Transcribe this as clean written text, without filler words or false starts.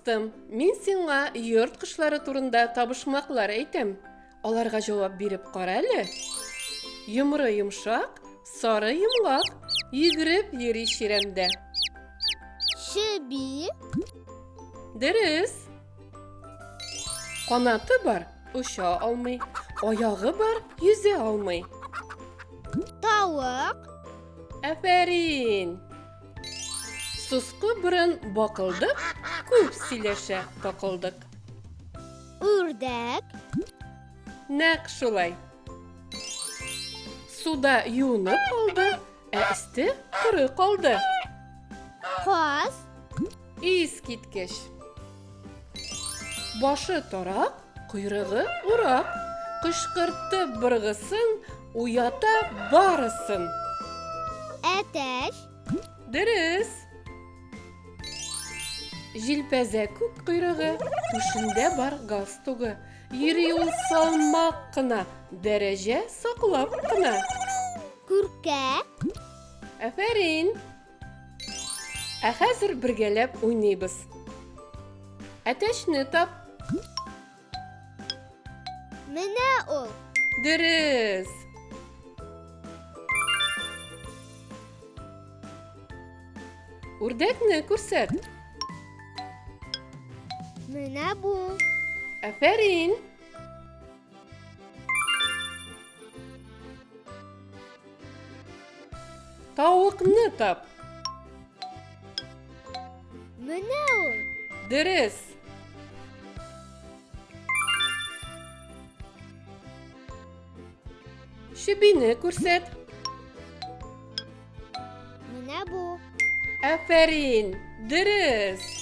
Достым, мин сиңа йорт кошлары турында табышмаклар әйтәм. Аларга җавап биреп кара әле. Йомры йомшак, сары йомгак, йөгереп йөри чирамдә. Чеби, Дөрес. Канаты бар, ұша алмый. Аяғы бар, yüзә алмый. тавык, Әфәрин. Сусқы борын бакылдык, күп сөйләшә такылдык. үрдәк, Нәк шулай. Суда юынып алды, ә өсте коры калды. каз, Ис киткеч. Башы тарак, койрыгы урак. Кышкыртты быргысын, уята барысын. әтәч, Дөрес. Җилпәзә күк койрыгы, түшендә бар галстугы. Йөри ул салмак кына, дәрәҗә саклап кына. күркә, Әфәрин. Ә хәзер бергәләп уйныйбыз. Әтәчне тап. менә ул. Дөрес. Үрдәкне күрсәт. Менә бу. Әфәрин. Тавыкны тап. Менә ул. Дөрес. Шибине күрсәт. Менә бу. Әфәрин. Дөрес.